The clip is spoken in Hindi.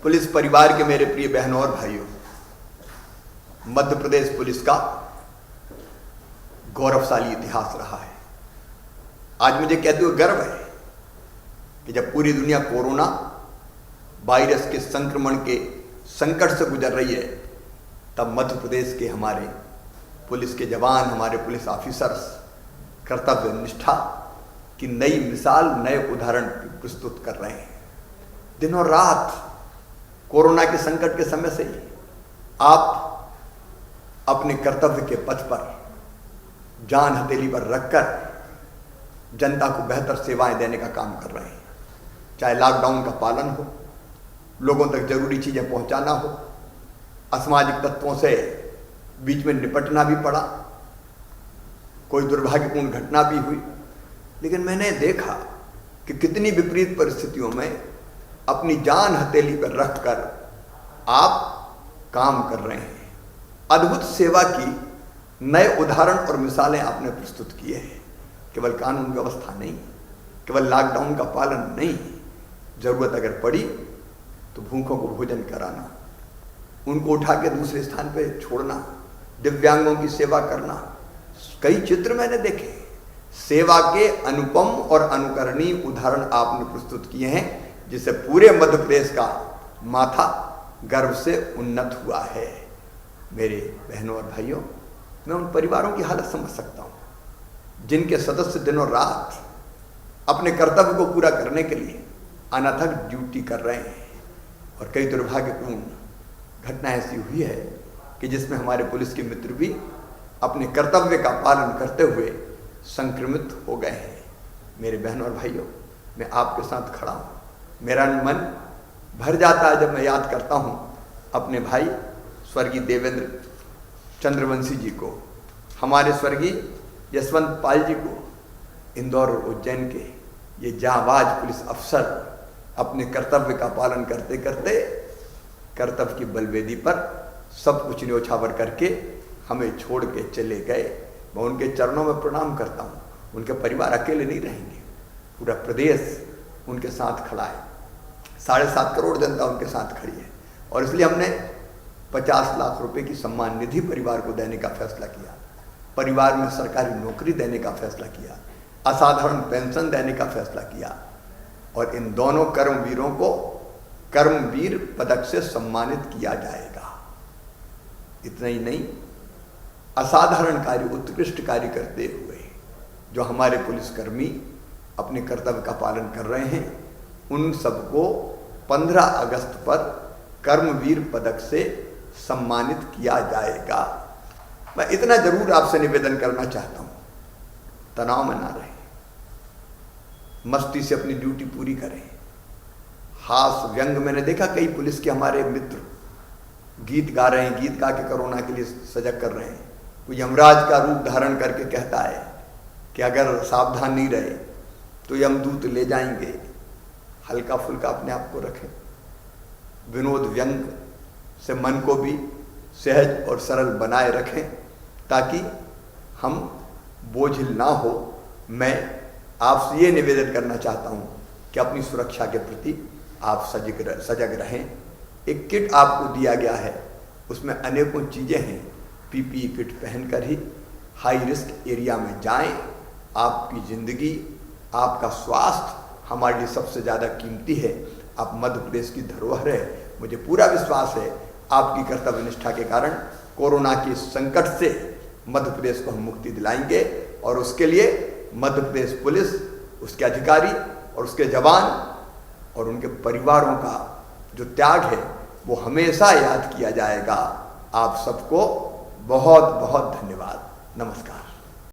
पुलिस परिवार के मेरे प्रिय बहनों और भाइयों, मध्य प्रदेश पुलिस का गौरवशाली इतिहास रहा है। आज मुझे कहते हुए गर्व है कि जब पूरी दुनिया कोरोना वायरस के संक्रमण के संकट से गुजर रही है, तब मध्य प्रदेश के हमारे पुलिस के जवान, हमारे पुलिस ऑफिसर्स कर्तव्य निष्ठा की नई मिसाल, नए उदाहरण प्रस्तुत कर रहे हैं। दिनों रात कोरोना के संकट के समय से ही आप अपने कर्तव्य के पथ पर जान हथेली पर रखकर जनता को बेहतर सेवाएं देने का काम कर रहे हैं। चाहे लॉकडाउन का पालन हो, लोगों तक जरूरी चीजें पहुंचाना हो, असामाजिक तत्वों से बीच में निपटना भी पड़ा, कोई दुर्भाग्यपूर्ण घटना भी हुई, लेकिन मैंने देखा कि कितनी विपरीत परिस्थितियों में अपनी जान हथेली पर रखकर आप काम कर रहे हैं। अद्भुत सेवा की नए उदाहरण और मिसालें आपने प्रस्तुत किए हैं। केवल कानून व्यवस्था नहीं, केवल लॉकडाउन का पालन नहीं, जरूरत अगर पड़ी तो भूखों को भोजन कराना, उनको उठा के दूसरे स्थान पर छोड़ना, दिव्यांगों की सेवा करना। कई चित्र मैंने देखे, सेवा के अनुपम और अनुकरणीय उदाहरण आपने प्रस्तुत किए हैं, जिससे पूरे मध्य प्रदेश का माथा गर्व से उन्नत हुआ है। मेरे बहनों और भाइयों, मैं उन परिवारों की हालत समझ सकता हूँ जिनके सदस्य दिनों रात अपने कर्तव्य को पूरा करने के लिए अनथक ड्यूटी कर रहे हैं। और कई दुर्भाग्यपूर्ण घटना ऐसी हुई है कि जिसमें हमारे पुलिस के मित्र भी अपने कर्तव्य का पालन करते हुए संक्रमित हो गए हैं। मेरे बहनों और भाइयों, मैं आपके साथ खड़ा हूँ। मेरा मन भर जाता है जब मैं याद करता हूँ अपने भाई स्वर्गीय देवेंद्र चंद्रवंशी जी को, हमारे स्वर्गीय यशवंत पाल जी को। इंदौर और उज्जैन के ये जांबाज पुलिस अफसर अपने कर्तव्य का पालन करते करते कर्तव्य की बलवेदी पर सब कुछ न्योछावर करके हमें छोड़ के चले गए। मैं उनके चरणों में प्रणाम करता हूँ। उनके परिवार अकेले नहीं रहेंगे, पूरा प्रदेश उनके साथ खड़ा है। 7.5 करोड़ जनता उनके साथ खड़ी है। और इसलिए हमने 50 लाख रुपए की सम्मान निधि परिवार को देने का फैसला किया, परिवार में सरकारी नौकरी देने का फैसला किया, असाधारण पेंशन देने का फैसला किया, और इन दोनों कर्मवीरों को कर्मवीर पदक से सम्मानित किया जाएगा। इतना ही नहीं, असाधारण कार्य, उत्कृष्ट कार्य करते हुए जो हमारे पुलिसकर्मी अपने कर्तव्य का पालन कर रहे हैं, उन सबको 15 अगस्त पर कर्मवीर पदक से सम्मानित किया जाएगा। मैं इतना जरूर आपसे निवेदन करना चाहता हूं, तनाव में ना रहें, मस्ती से अपनी ड्यूटी पूरी करें। हास व्यंग, मैंने देखा कई पुलिस के हमारे मित्र गीत गा रहे हैं, गीत गा के कोरोना के लिए सजग कर रहे हैं। कोई यमराज का रूप धारण करके कहता है कि अगर सावधान नहीं रहे तो यमदूत ले जाएंगे। हल्का फुल्का अपने आप को रखें, विनोद व्यंग से मन को भी सहज और सरल बनाए रखें, ताकि हम बोझिल ना हो। मैं आपसे ये निवेदन करना चाहता हूँ कि अपनी सुरक्षा के प्रति आप सजग रहें। एक किट आपको दिया गया है, उसमें अनेकों चीज़ें हैं। पीपीई किट पहनकर ही हाई रिस्क एरिया में जाएं। आपकी ज़िंदगी, आपका स्वास्थ्य हमारे लिए सबसे ज़्यादा कीमती है। आप मध्य प्रदेश की धरोहर है। मुझे पूरा विश्वास है आपकी कर्तव्य निष्ठा के कारण कोरोना के संकट से मध्य प्रदेश को हम मुक्ति दिलाएंगे। और उसके लिए मध्य प्रदेश पुलिस, उसके अधिकारी और उसके जवान और उनके परिवारों का जो त्याग है वो हमेशा याद किया जाएगा। आप सबको बहुत बहुत धन्यवाद। नमस्कार।